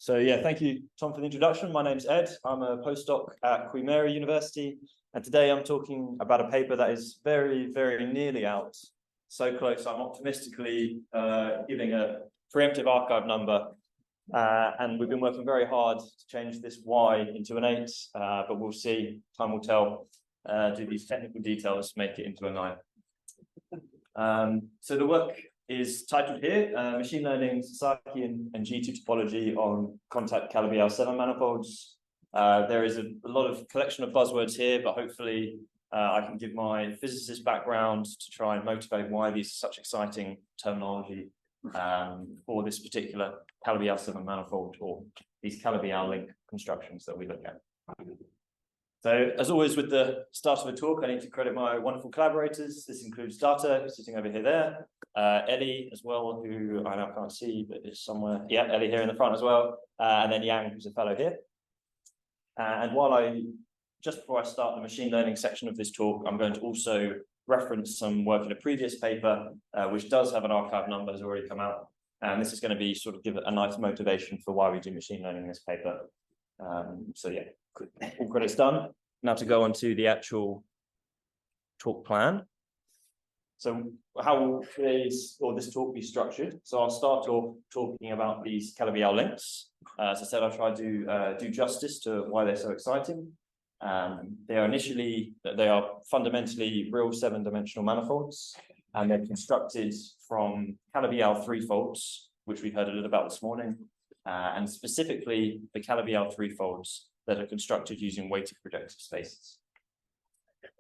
So yeah, thank you, Tom, for the introduction. My name's Ed. I'm a postdoc at Queen Mary University, and today I'm talking about a paper that is very, very nearly out. So close, I'm optimistically giving a preemptive archive number, and we've been working very hard to change this Y into an 8, but we'll see, time will tell, do these technical details make it into a 9. So the work is titled here, Machine Learning Sasakian and G2 Topology on Contact Calabi-Yau 7 Manifolds. There is a lot of collection of buzzwords here, but hopefully I can give my physicist background to try and motivate why these are such exciting terminology for this particular Calabi-Yau 7 manifold, or these Calabi-Yau link constructions that we look at. So, as always, with the start of the talk, I need to credit my wonderful collaborators. This includes Data, who's sitting over here there, Ellie as well, who I now can't see, but is somewhere. Yeah, Ellie here in the front as well, and then Yang, who's a fellow here. And just before I start the machine learning section of this talk, I'm going to also reference some work in a previous paper, which does have an archive number, has already come out. And this is going to be sort of give it a nice motivation for why we do machine learning in this paper. So yeah, all credits done. Now to go on to the actual talk plan. So how will this talk be structured? So I'll start off talking about these Calabi-Yau links. As I said, I'll try to do justice to why they're so exciting. They are fundamentally real 7-dimensional manifolds, and they're constructed from Calabi-Yau threefolds, which we heard a little about this morning. And specifically the Calabi-Yau threefolds that are constructed using weighted projective spaces.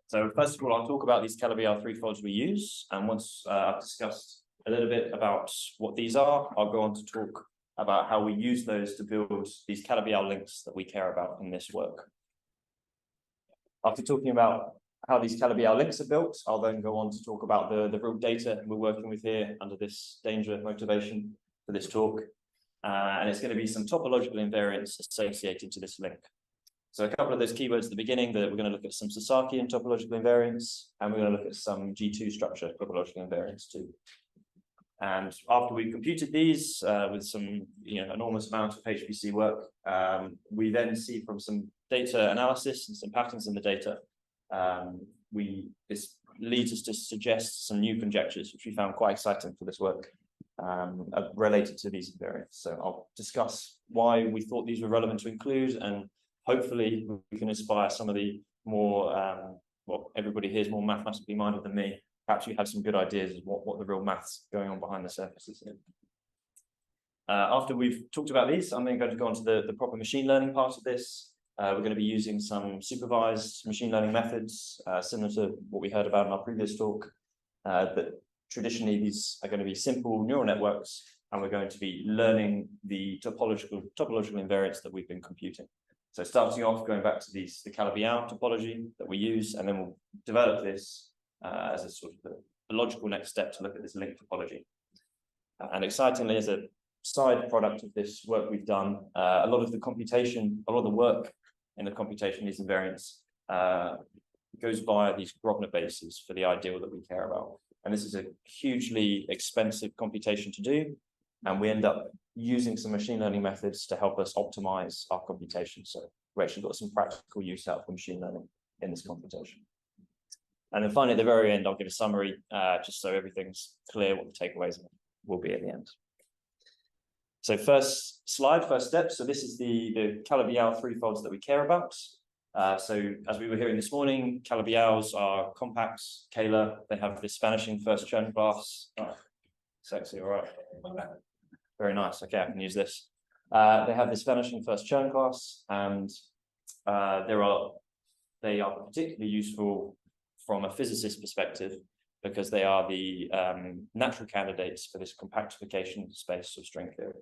So first of all, I'll talk about these Calabi-Yau threefolds we use, and once I've discussed a little bit about what these are, I'll go on to talk about how we use those to build these Calabi-Yau links that we care about in this work. After talking about how these Calabi-Yau links are built, I'll then go on to talk about the real data we're working with here under this danger motivation for this talk. And it's going to be some topological invariants associated to this link. So a couple of those keywords at the beginning, that we're going to look at some Sasakian topological invariants, and we're going to look at some G2 structure topological invariants too. And after we've computed these with some enormous amount of HPC work, we then see from some data analysis and some patterns in the data, this leads us to suggest some new conjectures, which we found quite exciting for this work. Related to these invariants. So I'll discuss why we thought these were relevant to include, and hopefully we can inspire some of the more, well, everybody here is more mathematically minded than me. Perhaps you have some good ideas of what the real maths going on behind the surface is here. After we've talked about these, I'm then going to go on to the proper machine learning part of this. We're going to be using some supervised machine learning methods, similar to what we heard about in our previous talk, but traditionally, these are going to be simple neural networks, and we're going to be learning the topological invariants that we've been computing. So starting off, going back to the Calabi-Yau topology that we use, and then we'll develop this as a sort of a logical next step to look at this link topology. And excitingly, as a side product of this work we've done, a lot of the work in the computation of these invariants goes via these Gröbner bases for the ideal that we care about. And this is a hugely expensive computation to do, and we end up using some machine learning methods to help us optimize our computation. So we actually got some practical use out of machine learning in this computation. And then finally, at the very end, I'll give a summary, just so everything's clear what the takeaways will be at the end. So first step. So this is the Calabi-Yau threefolds that we care about. So as we were hearing this morning, Calabi-Yaus are compact, scalar. They have this vanishing first Chern class. Oh, sexy, all right. Very nice. Okay, I can use this. They have this vanishing first Chern class, and they are particularly useful from a physicist perspective because they are the natural candidates for this compactification space of string theory.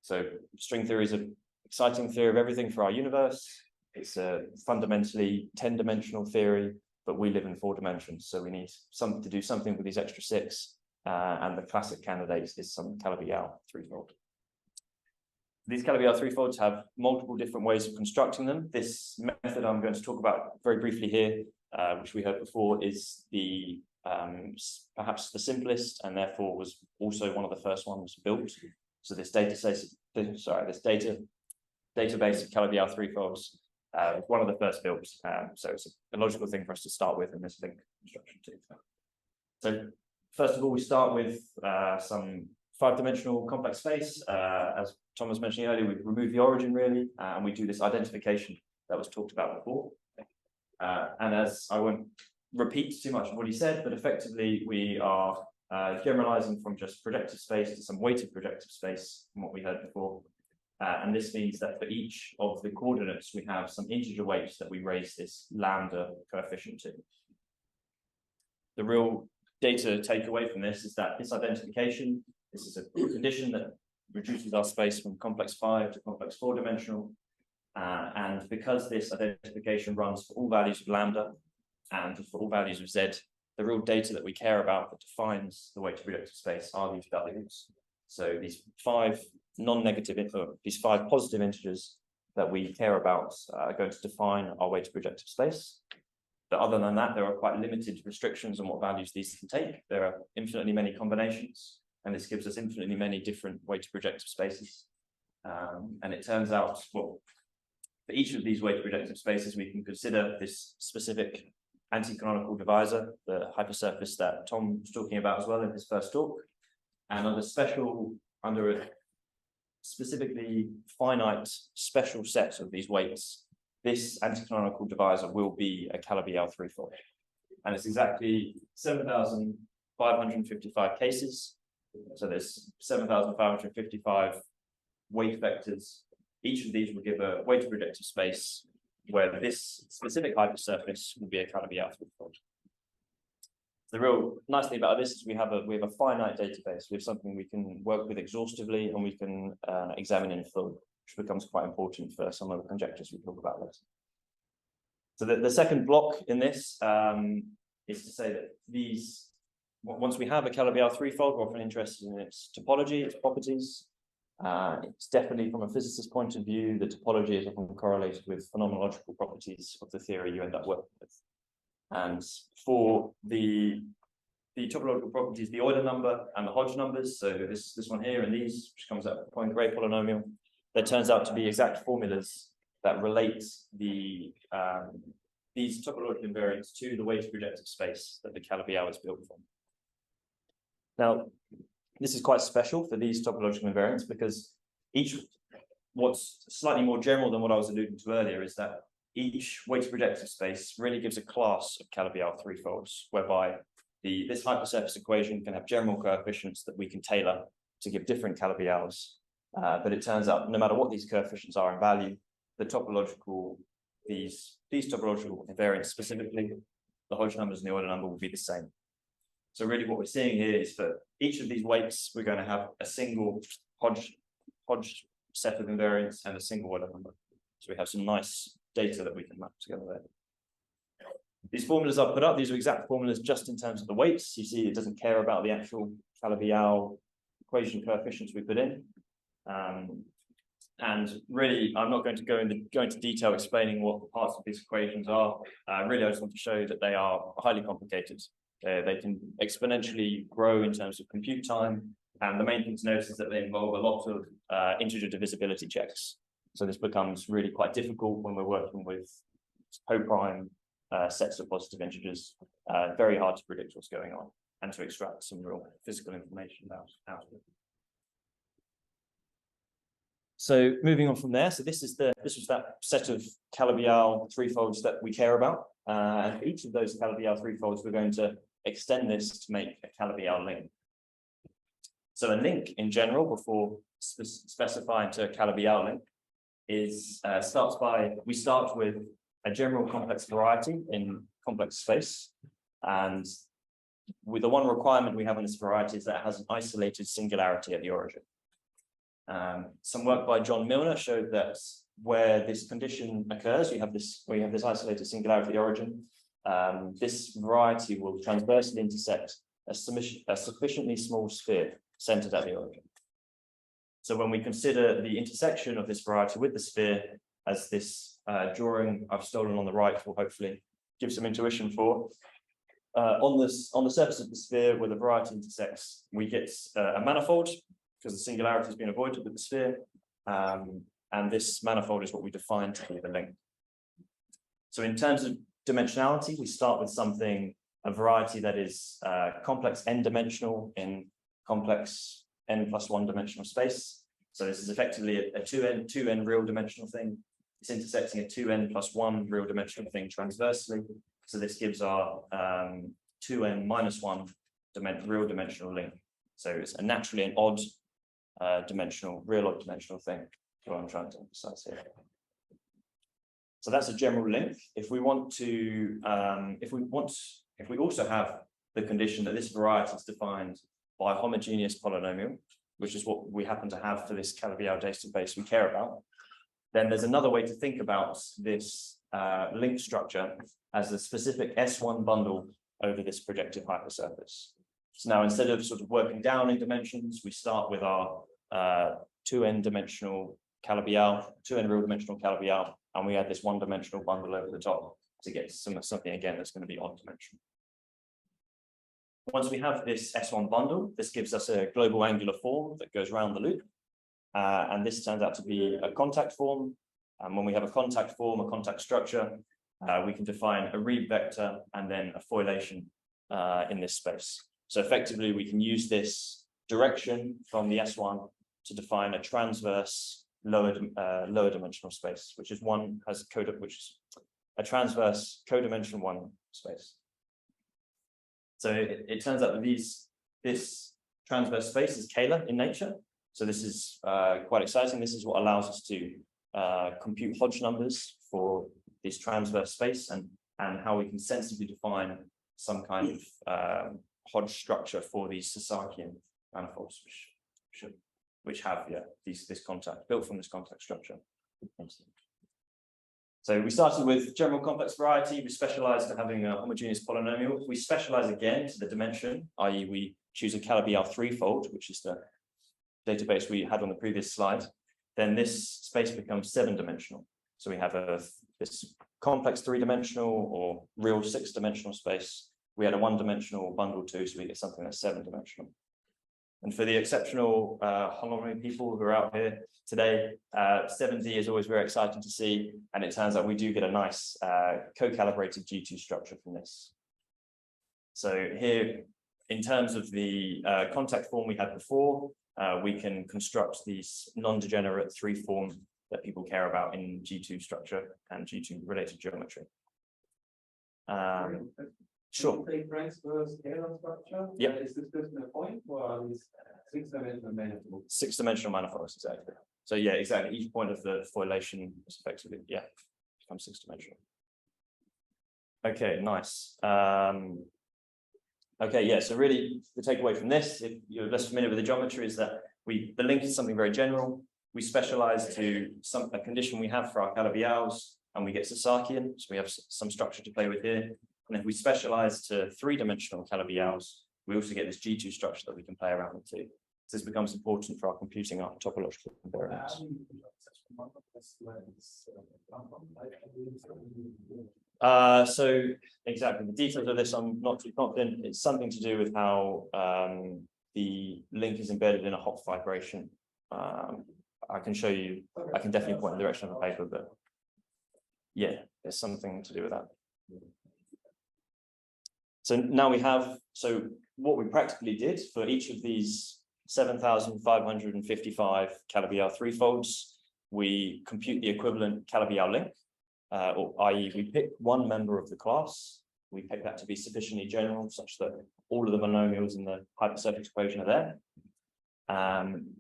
So string theory is an exciting theory of everything for our universe. It's a fundamentally 10-dimensional theory, but we live in 4 dimensions. So we need to do something with these extra 6. And the classic candidate is some Calabi-Yau threefold. These Calabi-Yau threefolds have multiple different ways of constructing them. This method I'm going to talk about very briefly here, which we heard before, is perhaps the simplest, and therefore was also one of the first ones built. So this database of Calabi-Yau threefolds one of the first built. So it's a logical thing for us to start with in this link construction too. So first of all, we start with some five-dimensional complex space. As Tom was mentioning earlier, we remove the origin really, and we do this identification that was talked about before. And as I won't repeat too much of what he said, but effectively we are generalizing from just projective space to some weighted projective space from what we heard before. And this means that for each of the coordinates, we have some integer weights that we raise this lambda coefficient to. The real data takeaway from this is that this identification, this is a condition that reduces our space from complex 5 to complex 4-dimensional. And because this identification runs for all values of lambda and for all values of z, the real data that we care about that defines the weighted projective space are these values. So these five these five positive integers that we care about are going to define our weighted projective space. But other than that, there are quite limited restrictions on what values these can take. There are infinitely many combinations, and this gives us infinitely many different weighted projective spaces. And it turns out, well, for each of these weighted projective spaces, we can consider this specific anti-canonical divisor, the hypersurface that Tom was talking about as well in his first talk. And under a specifically finite special set of these weights, this anti-canonical divisor will be a Calabi-Yau threefold. And it's exactly 7,555 cases. So there's 7,555 weight vectors. Each of these will give a weighted projective space where this specific hypersurface will be a Calabi-Yau threefold. The real nice thing about this is we have a finite database. We have something we can work with exhaustively and we can examine in full, which becomes quite important for some of the conjectures we talk about later. So the second block in this is to say that once we have a Calabi-Yau threefold, we're often interested in its topology, its properties. It's definitely, from a physicist's point of view, the topology is often correlated with phenomenological properties of the theory you end up working with. And for the topological properties, the Euler number and the Hodge numbers, so this one here and these, which comes out of the Point-Gray polynomial, there turns out to be exact formulas that relate these topological invariants to the weighted projective space that the Calabi-Yau is built from. Now, this is quite special for these topological invariants because what's slightly more general than what I was alluding to earlier is that each weighted projective space really gives a class of Calabi-Yau threefolds, whereby this hypersurface equation can have general coefficients that we can tailor to give different Calabi-Yaus. But it turns out no matter what these coefficients are in value, these topological invariants specifically, the Hodge numbers and the Euler number will be the same. So really what we're seeing here is for each of these weights, we're going to have a single Hodge set of invariants and a single Euler number. So we have some nice data that we can map together there. These formulas I've put up, these are exact formulas just in terms of the weights. You see it doesn't care about the actual Calabi-Yau equation coefficients we put in. And really, I'm not going to go into detail explaining what the parts of these equations are. Really, I just want to show that they are highly complicated. They can exponentially grow in terms of compute time. And the main thing to notice is that they involve a lot of integer divisibility checks. So this becomes really quite difficult when we're working with co-prime sets of positive integers. Very hard to predict what's going on and to extract some real physical information out of it. So moving on from there, so this was that set of Calabi-Yau threefolds that we care about. And for each of those Calabi-Yau threefolds, we're going to extend this to make a Calabi-Yau link. So a link in general, before specifying to a Calabi-Yau link, we start with a general complex variety in complex space. And with the one requirement we have in this variety is that it has an isolated singularity at the origin. Some work by John Milner showed that where this condition occurs, where you have this isolated singularity at the origin, this variety will transversely intersect a sufficiently small sphere centered at the origin. So when we consider the intersection of this variety with the sphere, as this drawing I've stolen on the right will hopefully give some intuition for, on the surface of the sphere where the variety intersects, we get a manifold because the singularity has been avoided with the sphere. And this manifold is what we define to be the link. So in terms of dimensionality, we start with something, a variety that is complex n-dimensional in complex n+1 dimensional space. So this is effectively a 2n real dimensional thing. It's intersecting a 2n+1 real dimensional thing transversely. So this gives our 2n-1 real dimensional link. So it's naturally an odd real odd dimensional thing. What I'm trying to emphasize here. So that's a general link. If we want to, if we also have the condition that this variety is defined by a homogeneous polynomial, which is what we happen to have for this Calabi-Yau database we care about, then there's another way to think about this link structure as a specific S1 bundle over this projective hypersurface. So now instead of sort of working down in dimensions, we start with our 2n dimensional Calabi-Yau, 2n real dimensional Calabi-Yau, and we add this one-dimensional bundle over the top to get something again that's going to be odd dimensional. Once we have this S1 bundle, this gives us a global angular form that goes around the loop. And this turns out to be a contact form. And when we have a contact form, a contact structure, we can define a Reed vector and then a foilation in this space. So effectively, we can use this direction from the S1 to define a transverse lower dimensional space, which is a transverse codimension 1 space. So it turns out that this transverse space is scalar in nature. So this is quite exciting. This is what allows us to compute Hodge numbers for this transverse space and how we can sensibly define some kind of Hodge structure for these Sasakian manifolds, which have this contact built from this contact structure. So we started with general complex variety. We specialized to having a homogeneous polynomial. We specialize again to the dimension, i.e. we choose a Calabi-Yau threefold, which is the database we had on the previous slide. Then this space becomes 7-dimensional. So we have this complex 3-dimensional or real 6-dimensional space. We had a 1-dimensional bundle too, so we get something that's 7-dimensional. And for the exceptional holonomy people who are out here today, 7D is always very exciting to see. And it turns out we do get a nice co-calibrated G2 structure from this. So here, in terms of the contact form we had before, we can construct these non-degenerate 3 form that people care about in G2 structure and G2 related geometry. Sure. Transverse scalar structure. Yeah. Is this just a point or is 6-dimensional manifold? 6-dimensional manifolds, exactly. So yeah, exactly. Each point of the foilation is effectively, becomes 6-dimensional. Okay, nice. Okay, yeah. So really, the takeaway from this, if you're less familiar with the geometry, is that the link is something very general. We specialize to a condition we have for our Calabi-Yaus, and we get Sasakian. So we have some structure to play with here. And if we specialize to 3-dimensional Calabi-Yaus, we also get this G2 structure that we can play around with too. So this becomes important for our computing our topological invariants. So exactly, the details of this I'm not too confident. It's something to do with how the link is embedded in a hop vibration. I can show you, I can definitely point in the direction of the paper, but yeah, there's something to do with that. So now we have, so what we practically did for each of these 7,555 Calabi-Yau threefolds, we compute the equivalent Calabi-Yau link, or i.e. we pick one member of the class, we pick that to be sufficiently general such that all of the monomials in the hypersurface equation are there.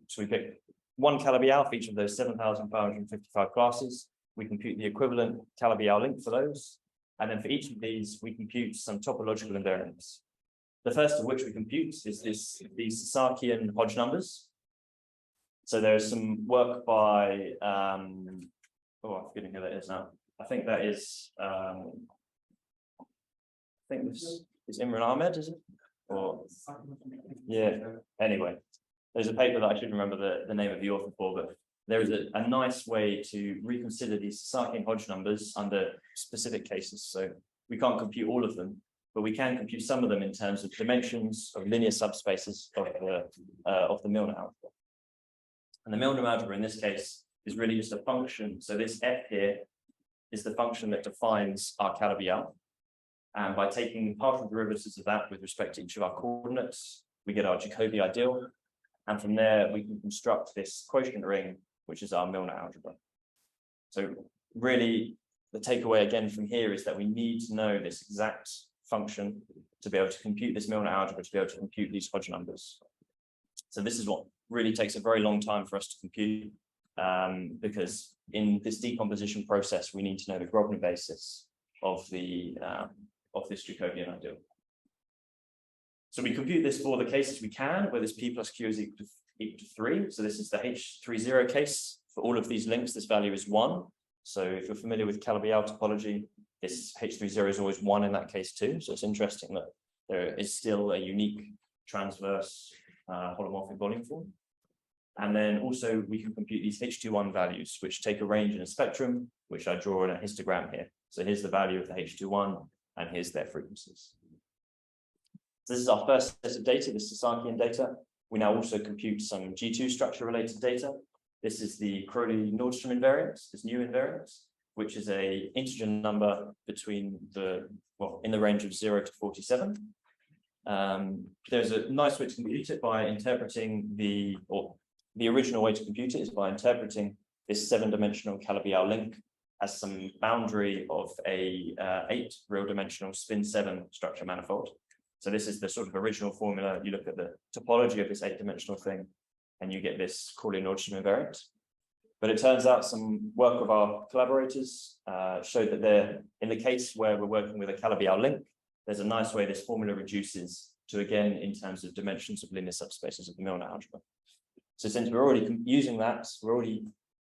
So we pick one Calabi-Yau for each of those 7,555 classes, we compute the equivalent Calabi-Yau link for those. And then for each of these, we compute some topological invariants. The first of which we compute is these Sasakian Hodge numbers. So there's some work by, I'm forgetting who that is now. I think that is, I think this is Imran Ahmed, is it? Or, yeah, anyway. There's a paper that I should remember the name of the author for, but there is a nice way to reconsider these Sasakian Hodge numbers under specific cases. So we can't compute all of them, but we can compute some of them in terms of dimensions of linear subspaces of the Milnor algebra. And the Milnor algebra in this case is really just a function. So this f here is the function that defines our Calabi-Yau. And by taking partial derivatives of that with respect to each of our coordinates, we get our Jacobi ideal. And from there, we can construct this quotient ring, which is our Milnor algebra. So really, the takeaway again from here is that we need to know this exact function to be able to compute this Milnor algebra, to be able to compute these Hodge numbers. So this is what really takes a very long time for us to compute, because in this decomposition process, we need to know the Gröbner basis of this Jacobian ideal. So we compute this for the cases we can, where this p plus q is equal to 3. So this is the H30 case. For all of these links, this value is 1. So if you're familiar with Calabi-Yau topology, this H30 is always 1 in that case too. So it's interesting that there is still a unique transverse holomorphic volume form. And then also we can compute these H21 values, which take a range in a spectrum, which I draw in a histogram here. So here's the value of the H21, and here's their frequencies. So this is our first set of data, the Sasakian data. We now also compute some G2 structure-related data. This is the Crowley-Nordström invariant, this new invariant, which is a integer number between in the range of 0 to 47. There's a nice way to compute it by interpreting the original way to compute it is by interpreting this 7-dimensional Calabi-Yau link as some boundary of a 8 real-dimensional spin-7 structure manifold. So this is the sort of original formula. You look at the topology of this 8-dimensional thing, and you get this Crowley-Nordström invariant. But it turns out some work of our collaborators showed that in the case where we're working with a Calabi-Yau link, there's a nice way this formula reduces to, again, in terms of dimensions of linear subspaces of the Milnor algebra. So since we're already using that, we're already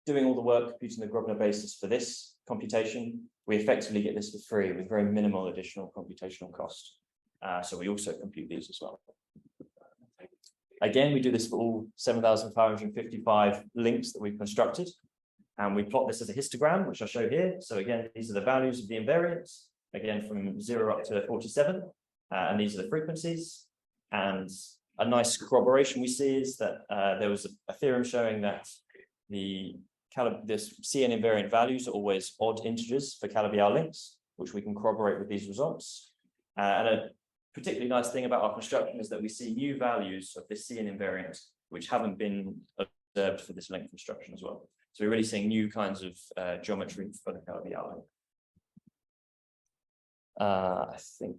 doing all the work computing the Gröbner basis for this computation, we effectively get this for free with very minimal additional computational cost. So we also compute these as well. Again, we do this for all 7,555 links that we've constructed. And we plot this as a histogram, which I'll show here. So again, these are the values of the invariants, again, from 0 up to 47. And these are the frequencies. And a nice corroboration we see is that there was a theorem showing that this CN invariant values are always odd integers for Calabi-Yau links, which we can corroborate with these results. And a particularly nice thing about our construction is that we see new values of this CN invariant, which haven't been observed for this link construction as well. So we're really seeing new kinds of geometry for the Calabi-Yau link. I think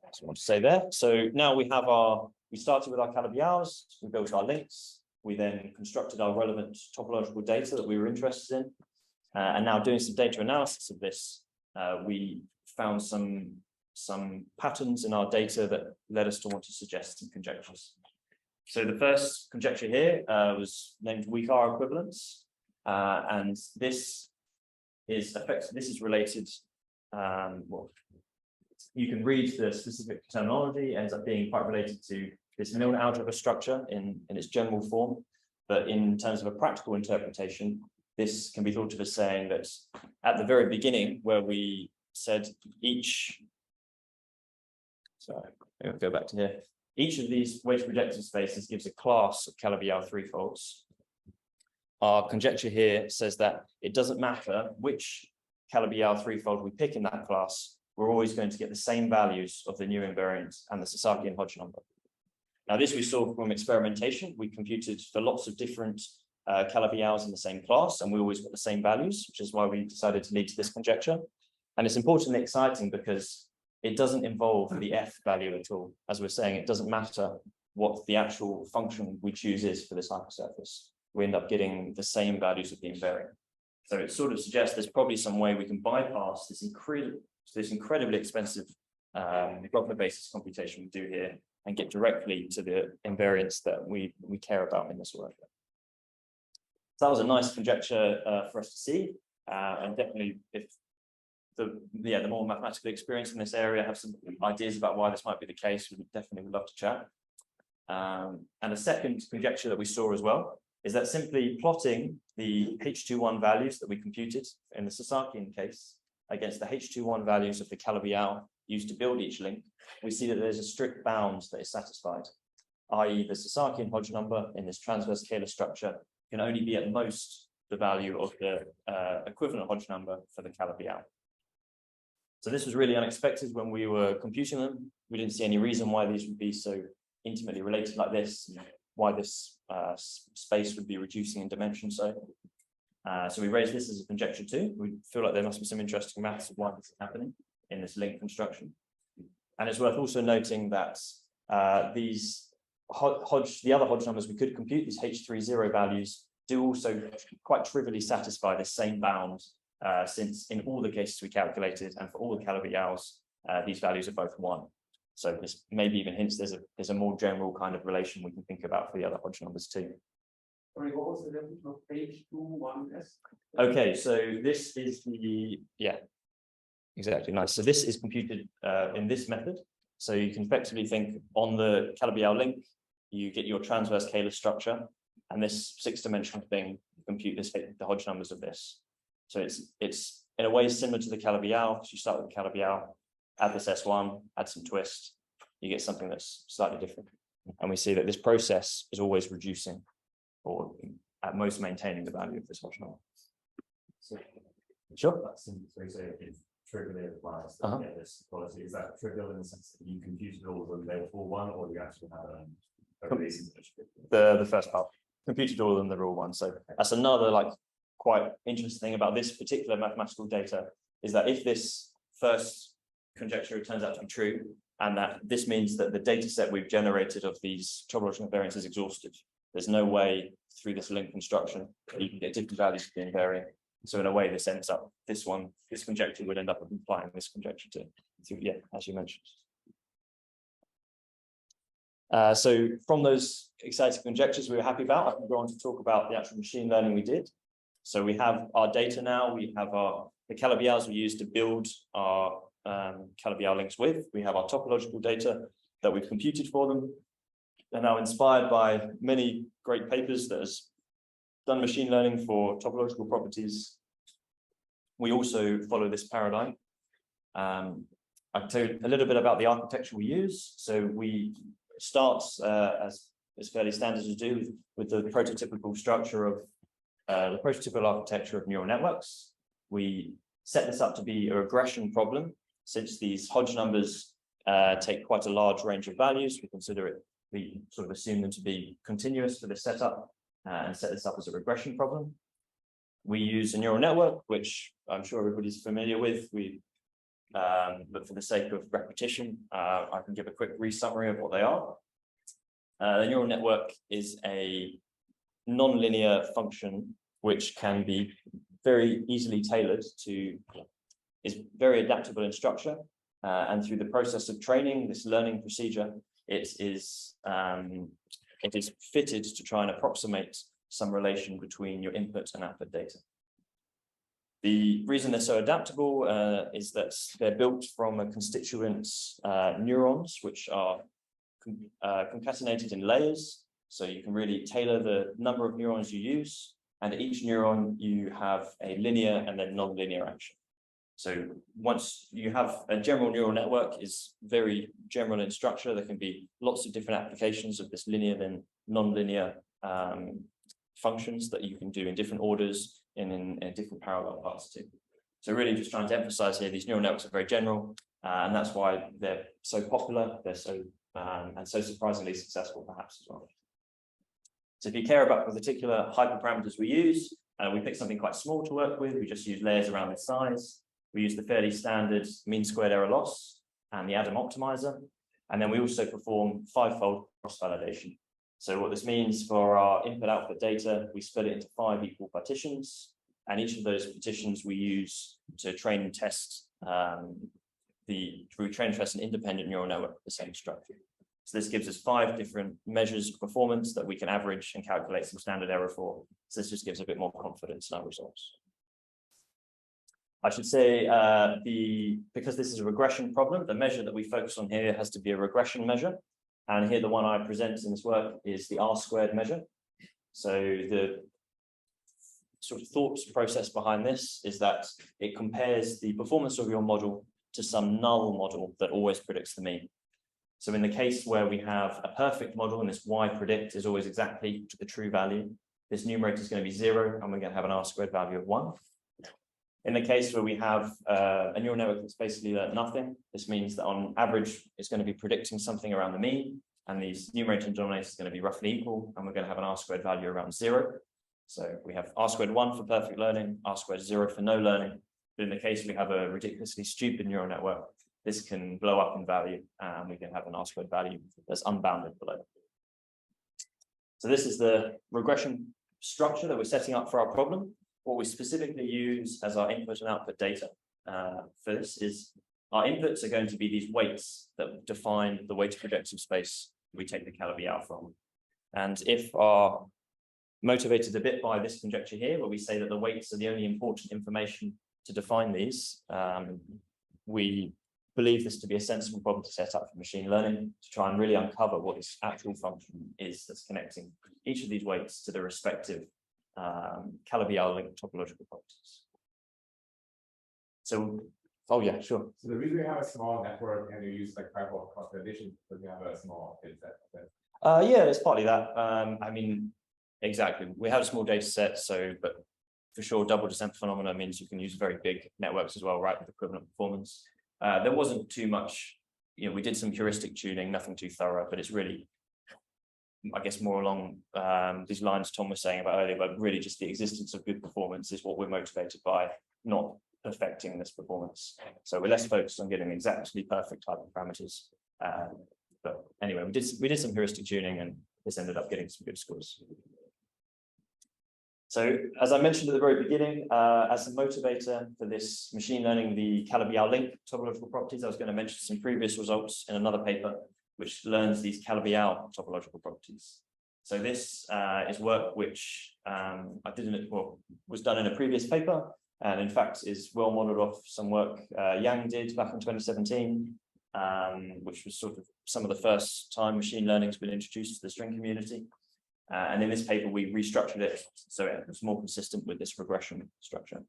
that's what I want to say there. So now we started with our Calabi-Yaus, we built our links, we then constructed our relevant topological data that we were interested in. And now doing some data analysis of this, we found some patterns in our data that led us to want to suggest some conjectures. So the first conjecture here was named weak R equivalence, and this is related. You can read the specific terminology, ends up being quite related to this Milnor algebra structure in its general form, but in terms of a practical interpretation, this can be thought of as saying that at the very beginning, where we said I'll go back to here. Each of these weighted projective spaces gives a class of Calabi-Yau threefolds. Our conjecture here says that it doesn't matter which Calabi-Yau threefold we pick in that class, we're always going to get the same values of the new invariant and the Sasakian Hodge number. Now, this we saw from experimentation. We computed for lots of different Calabi-Yaus in the same class, and we always got the same values, which is why we decided to lead to this conjecture. And it's important and exciting because it doesn't involve the f value at all. As we're saying, it doesn't matter what the actual function we choose is for this hypersurface. We end up getting the same values of the invariant. So it sort of suggests there's probably some way we can bypass this incredibly expensive Gröbner basis computation we do here and get directly to the invariants that we care about in this work. So that was a nice conjecture for us to see, and definitely if the more mathematically experienced in this area have some ideas about why this might be the case, we definitely would love to chat. And a second conjecture that we saw as well is that simply plotting the H21 values that we computed in the Sasakian case against the H21 values of the Calabi-Yau used to build each link, we see that there's a strict bound that is satisfied, i.e. the Sasakian Hodge number in this transverse scalar structure can only be at most the value of the equivalent Hodge number for the Calabi-Yau. So this was really unexpected when we were computing them. We didn't see any reason why these would be so intimately related like this, why this space would be reducing in dimension. So we raised this as a conjecture too. We feel like there must be some interesting maths of why this is happening in this link construction. And it's worth also noting that these the other Hodge numbers we could compute, these H30 values, do also quite trivially satisfy this same bound, since in all the cases we calculated and for all the Calabi-Yaus, these values are both 1. So this maybe even hints there's a more general kind of relation we can think about for the other Hodge numbers too. Sorry, what was the definition of H21S? Okay, so this is exactly, nice. So this is computed in this method. So you can effectively think on the Calabi-Yau link, you get your transverse Kähler structure, and this 6-dimensional thing, you compute the Hodge numbers of this. So it's in a way similar to the Calabi-Yau. So you start with the Calabi-Yau, add this S1, add some twist, you get something that's slightly different. And we see that this process is always reducing, or at most maintaining the value of this Hodge number. So, sure. That's so if trivially applies to get this quality, is that trivial in the sense that you computed all of them, they were all 1, or you actually had a reason? The first part, computed all of them, they're all 1. So that's another quite interesting thing about this particular mathematical data, is that if this first conjecture turns out to be true, and that this means that the data set we've generated of these topological invariants is exhausted. There's no way through this link construction that you can get different values of the invariant. So in a way, this ends up, this conjecture would end up implying this conjecture too. So yeah, as you mentioned. So from those exciting conjectures we were happy about, I can go on to talk about the actual machine learning we did. So we have our data now, we have the Calabi-Yaus we use to build our Calabi-Yau links with. We have our topological data that we've computed for them. They're now inspired by many great papers that has done machine learning for topological properties. We also follow this paradigm. I can tell you a little bit about the architecture we use. So we start, as is fairly standard to do, with the prototypical structure of the prototypical architecture of neural networks. We set this up to be a regression problem. Since these Hodge numbers take quite a large range of values, we sort of assume them to be continuous for this setup and set this up as a regression problem. We use a neural network, which I'm sure everybody's familiar with. But for the sake of repetition, I can give a quick re-summary of what they are. The neural network is a non-linear function which can be very easily tailored to, is very adaptable in structure, and through the process of training, this learning procedure, it is fitted to try and approximate some relation between your input and output data. The reason they're so adaptable is that they're built from a constituent neurons, which are concatenated in layers. So you can really tailor the number of neurons you use, and each neuron you have a linear and then non-linear action. So once you have a general neural network is very general in structure, there can be lots of different applications of this linear and non-linear functions that you can do in different orders in different parallel paths too. So really just trying to emphasize here, these neural networks are very general, and that's why they're so popular, they're so and so surprisingly successful perhaps as well. So if you care about the particular hyperparameters we use, we pick something quite small to work with. We just use layers around this size. We use the fairly standard mean squared error loss and the Adam optimizer. And then we also perform 5-fold cross-validation. So what this means for our input-output data, we split it into 5 equal partitions. And each of those partitions we use to train and test an independent neural network with the same structure. So this gives us 5 different measures of performance that we can average and calculate some standard error for. So this just gives a bit more confidence in our results. I should say because this is a regression problem, the measure that we focus on here has to be a regression measure. And here the one I present in this work is the R-squared measure. So the sort of thought process behind this is that it compares the performance of your model to some null model that always predicts the mean. So in the case where we have a perfect model and this y predict is always exactly to the true value, this numerator is going to be 0, and we're going to have an R² value of 1. In the case where we have a neural network that's basically learned nothing, this means that on average, it's going to be predicting something around the mean, and these numerator and denominator is going to be roughly equal, and we're going to have an R² value around 0. So we have R² 1 for perfect learning, R² 0 for no learning. But in the case we have a ridiculously stupid neural network, this can blow up in value, and we can have an R² value that's unbounded below. So this is the regression structure that we're setting up for our problem. What we specifically use as our input and output data for this is our inputs are going to be these weights that define the weighted projective space we take the Calabi-Yau from. And if are motivated a bit by this conjecture here, where we say that the weights are the only important information to define these, we believe this to be a sensible problem to set up for machine learning to try and really uncover what this actual function is that's connecting each of these weights to the respective Calabi-Yau linked topological properties. So, oh yeah, sure. So the reason we have a small network and you use like type of cross addition because we have a small data set. Yeah, it's partly that. I mean, exactly. We have a small data set, so but for sure, double descent phenomena means you can use very big networks as well, right, with equivalent performance. There wasn't too much, we did some heuristic tuning, nothing too thorough, but it's really, I guess, more along these lines Tom was saying about earlier, but really just the existence of good performance is what we're motivated by, not perfecting this performance. So we're less focused on getting exactly perfect type of parameters. But anyway, we did some heuristic tuning, and this ended up getting some good scores. So as I mentioned at the very beginning, as a motivator for this machine learning, the Calabi-Yau link topological properties, I was going to mention some previous results in another paper, which learns these Calabi-Yau topological properties. So this is work which was done in a previous paper, and in fact is well modeled off some work Yang did back in 2017, which was sort of some of the first time machine learning has been introduced to the string community. And in this paper, we restructured it so it was more consistent with this regression structure.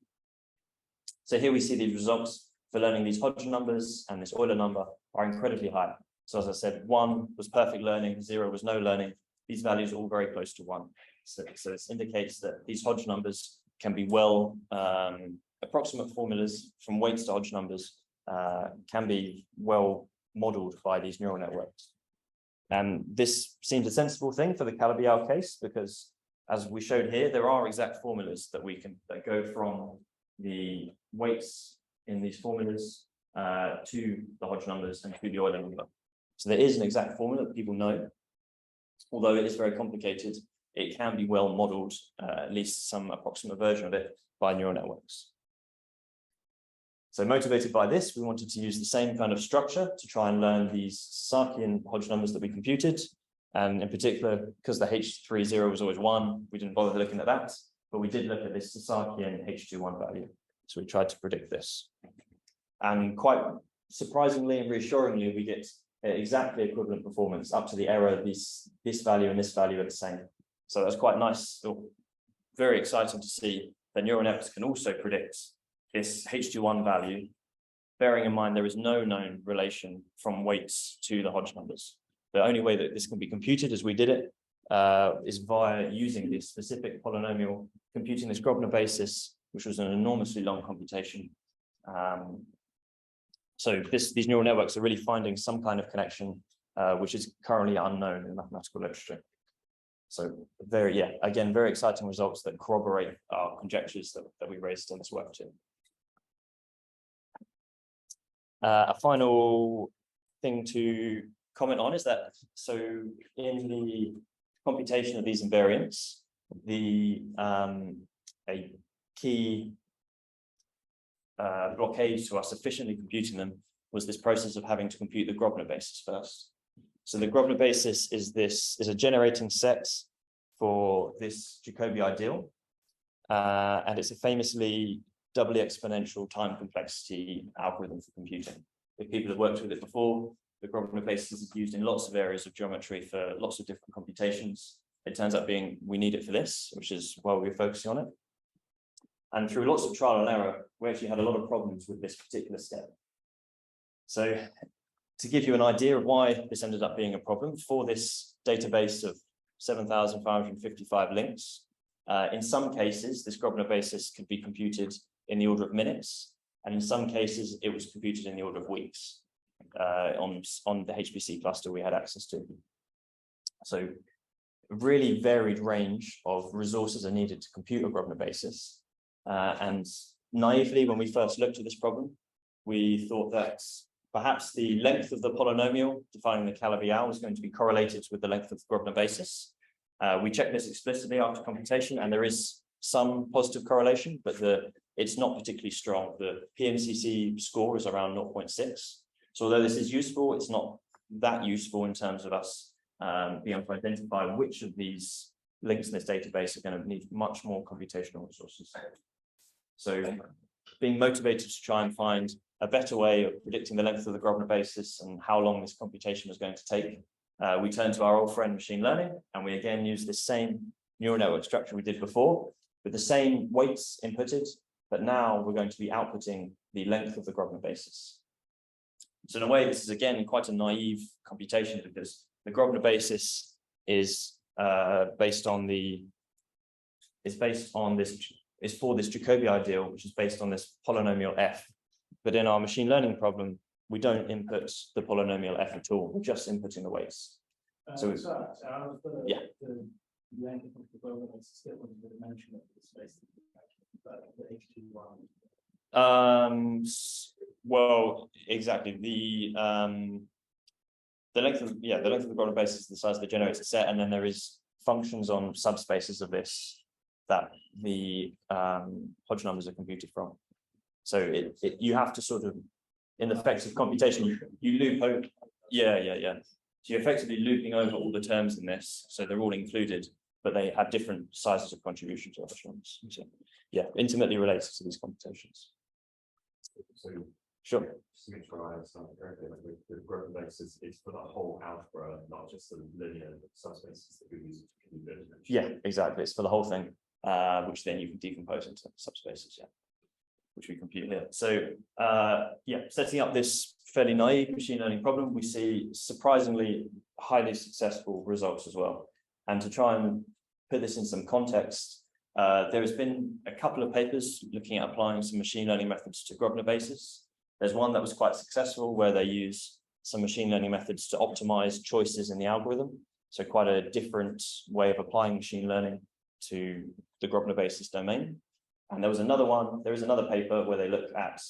So here we see these results for learning these Hodge numbers, and this Euler number are incredibly high. So as I said, 1 was perfect learning, 0 was no learning. These values are all very close to 1. So this indicates that these Hodge numbers can be well, approximate formulas from weights to Hodge numbers can be well modeled by these neural networks. And this seems a sensible thing for the Calabi-Yau case, because as we showed here, there are exact formulas that that go from the weights in these formulas to the Hodge numbers and to the Euler number. So there is an exact formula that people know. Although it is very complicated, it can be well modeled, at least some approximate version of it, by neural networks. So motivated by this, we wanted to use the same kind of structure to try and learn these Sasakian Hodge numbers that we computed. And in particular, because the H30 was always 1, we didn't bother looking at that, but we did look at this Sasakian H21 value. So we tried to predict this. And quite surprisingly and reassuringly, we get exactly equivalent performance up to the error. This value and this value are the same. So that's quite nice, very exciting to see that neural networks can also predict this H21 value, bearing in mind there is no known relation from weights to the Hodge numbers. The only way that this can be computed as we did it is via using this specific polynomial, computing this Gröbner basis, which was an enormously long computation. So these neural networks are really finding some kind of connection, which is currently unknown in mathematical literature. So very exciting results that corroborate our conjectures that we raised in this work too. A final thing to comment on is that, so in the computation of these invariants, a key blockade to us efficiently computing them was this process of having to compute the Gröbner basis first. So the Gröbner basis is a generating set for this Jacobi ideal, and it's a famously doubly exponential time complexity algorithm for computing. If people have worked with it before, the Gröbner basis is used in lots of areas of geometry for lots of different computations. It turns out we need it for this, which is why we're focusing on it. And through lots of trial and error, we actually had a lot of problems with this particular step. So to give you an idea of why this ended up being a problem, for this database of 7,555 links, In some cases, this Gröbner basis could be computed in the order of minutes, and in some cases, it was computed in the order of weeks on the HPC cluster we had access to. So a really varied range of resources are needed to compute a Gröbner basis. And naively, when we first looked at this problem, we thought that perhaps the length of the polynomial defining the Calabi-Yau was going to be correlated with the length of the Gröbner basis. We checked this explicitly after computation, and there is some positive correlation, but it's not particularly strong. The PMCC score is around 0.6. So although this is useful, it's not that useful in terms of us being able to identify which of these links in this database are going to need much more computational resources. So being motivated to try and find a better way of predicting the length of the Gröbner basis and how long this computation was going to take, we turned to our old friend machine learning, and we again used the same neural network structure we did before with the same weights inputted, but now we're going to be outputting the length of the Gröbner basis. So in a way, this is again quite a naive computation, because the Gröbner basis is for this Jacobi ideal, which is based on this polynomial f. But in our machine learning problem, we don't input the polynomial f at all. We're just inputting the weights. So yeah. The length of the Gröbner basis still was the dimension of the space, but the H2 one. Well, exactly. The length of the Gröbner basis is the size of the generator set, and then there is functions on subspaces of this that the Hodge numbers are computed from. So you have to sort of, in the effective computation, you loop over. Yeah. So you're effectively looping over all the terms in this, so they're all included, but they have different sizes of contribution to Hodge numbers. So, yeah, intimately related to these computations. So sure. Just to make sure I understand it correctly, like the Gröbner basis is for the whole algebra, not just the linear subspaces that we use to compute it. Yeah, exactly. It's for the whole thing, which then you can decompose into subspaces, yeah, which we compute here. So yeah, setting up this fairly naive machine learning problem, we see surprisingly highly successful results as well. And to try and put this in some context, there has been a couple of papers looking at applying some machine learning methods to Gröbner basis. There's one that was quite successful where they use some machine learning methods to optimize choices in the algorithm. So quite a different way of applying machine learning to the Gröbner basis domain. And there is another paper where they look at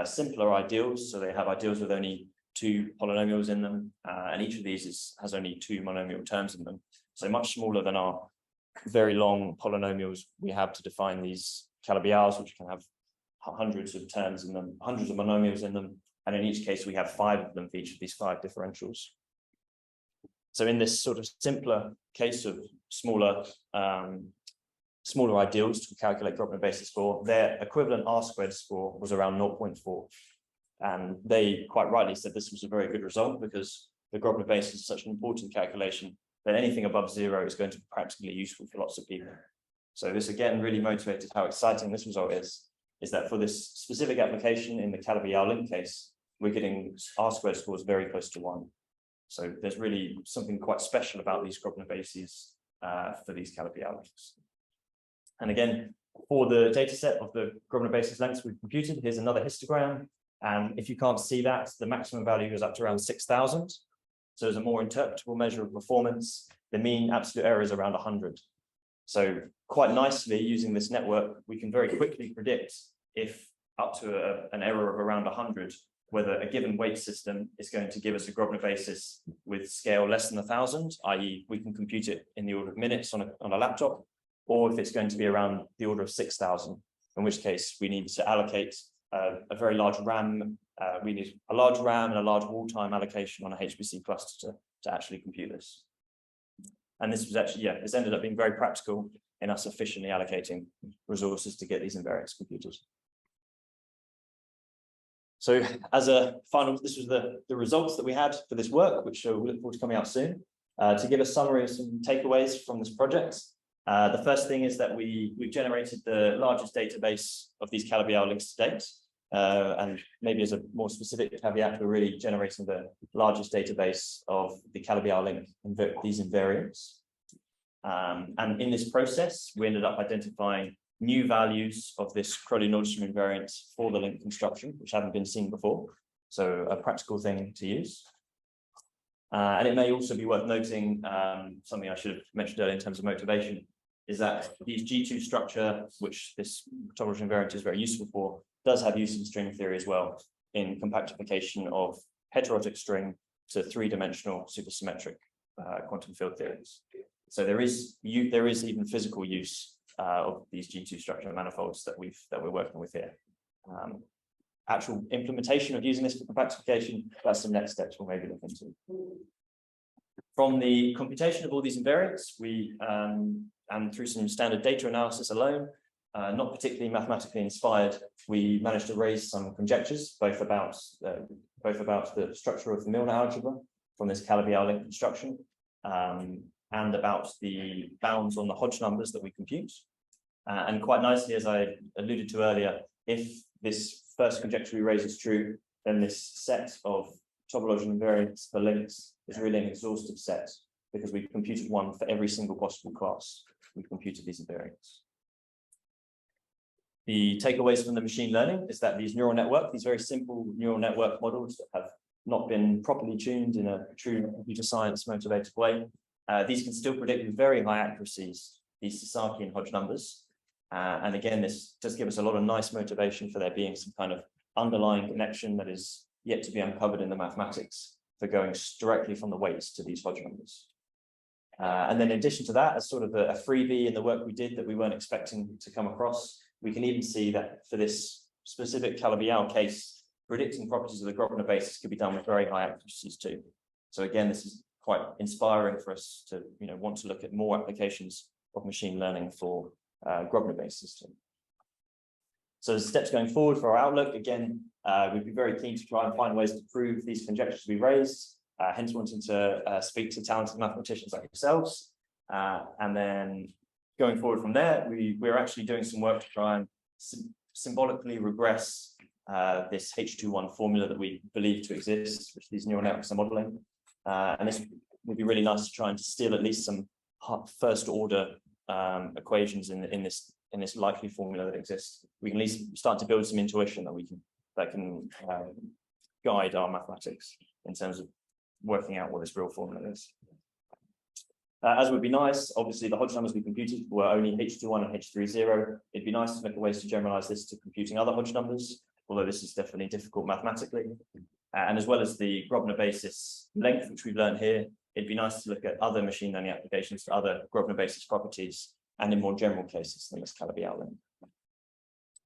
simpler ideals. So they have ideals with only 2 polynomials in them, and each of these has only 2 monomial terms in them. So much smaller than our very long polynomials we have to define these Calabi-Yaus, which can have hundreds of terms in them, hundreds of monomials in them. And in each case, we have 5 of them for each of these 5 differentials. So in this sort of simpler case of smaller ideals to calculate Gröbner basis score, their equivalent R-squared score was around 0.4. And they quite rightly said this was a very good result, because the Gröbner basis is such an important calculation that anything above 0 is going to be practically useful for lots of people. So this again really motivated how exciting this result is that for this specific application in the Calabi-Yau link case, we're getting R-squared scores very close to 1. So there's really something quite special about these Gröbner bases for these Calabi-Yau links. And again, for the data set of the Gröbner basis lengths we've computed, here's another histogram. And if you can't see that, the maximum value goes up to around 6,000. So as a more interpretable measure of performance, the mean absolute error is around 100. So quite nicely, using this network, we can very quickly predict if up to an error of around 100, whether a given weight system is going to give us a Gröbner basis with scale less than 1,000, i.e. we can compute it in the order of minutes on a laptop, or if it's going to be around the order of 6,000, in which case we need to allocate a very large RAM. We need a large RAM and a large wall time allocation on a HPC cluster to actually compute this. And this was actually, this ended up being very practical in us efficiently allocating resources to get these invariants computed. So as a final, this was the results that we had for this work, which we look forward to coming out soon. To give a summary of some takeaways from this project, the first thing is that we've generated the largest database of these Calabi-Yau links to date. And maybe as a more specific caveat, we're really generating the largest database of the Calabi-Yau link, these invariants. And in this process, we ended up identifying new values of this Crowley-Nordström invariant for the link construction, which haven't been seen before. So a practical thing to use. And it may also be worth noting, something I should have mentioned earlier in terms of motivation, is that these G2 structure, which this topology invariant is very useful for, does have use in string theory as well, in compactification of heterotic string to three-dimensional supersymmetric quantum field theories. So there is even physical use of these G2 structure manifolds that we're working with here. Actual implementation of using this for compactification, that's some next steps we'll maybe look into. From the computation of all these invariants, we and through some standard data analysis alone, not particularly mathematically inspired, we managed to raise some conjectures, both about the structure of the Milnor algebra from this Calabi-Yau link construction, and about the bounds on the Hodge numbers that we compute. And quite nicely, as I alluded to earlier, if this first conjecture we raise is true, then this set of topological invariants for links is really an exhaustive set, because we've computed one for every single possible class. We've computed these invariants. The takeaways from the machine learning is that these neural network, these very simple neural network models that have not been properly tuned in a true computer science motivated way, these can still predict with very high accuracies these Sasakian Hodge numbers. And again, this does give us a lot of nice motivation for there being some kind of underlying connection that is yet to be uncovered in the mathematics for going directly from the weights to these Hodge numbers. And then in addition to that, as sort of a freebie in the work we did that we weren't expecting to come across, we can even see that for this specific Calabi-Yau case, predicting properties of the Gröbner basis could be done with very high accuracies too. So again, this is quite inspiring for us to want to look at more applications of machine learning for Gröbner based system. So the steps going forward for our outlook, again, we'd be very keen to try and find ways to prove these conjectures we raised, hence wanting to speak to talented mathematicians like yourselves. And then going forward from there, we're actually doing some work to try and symbolically regress this H21 formula that we believe to exist, which these neural networks are modeling. And this would be really nice to try and distill at least some first order equations in this likely formula that exists. We can at least start to build some intuition that can guide our mathematics in terms of working out what this real formula is. As would be nice, obviously the Hodge numbers we computed were only H21 and H30. It'd be nice to look at ways to generalize this to computing other Hodge numbers, although this is definitely difficult mathematically. And as well as the Gröbner basis length, which we've learned here, it'd be nice to look at other machine learning applications for other Gröbner basis properties and in more general cases than this Calabi-Yau link.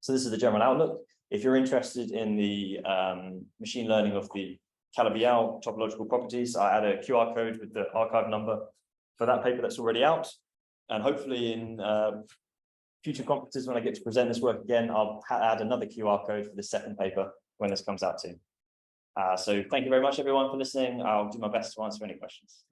So this is the general outlook. If you're interested in the machine learning of the Calabi-Yau topological properties, I add a QR code with the archive number for that paper that's already out. And hopefully in future conferences, when I get to present this work again, I'll add another QR code for the second paper when this comes out too. So thank you very much, everyone, for listening. I'll do my best to answer any questions.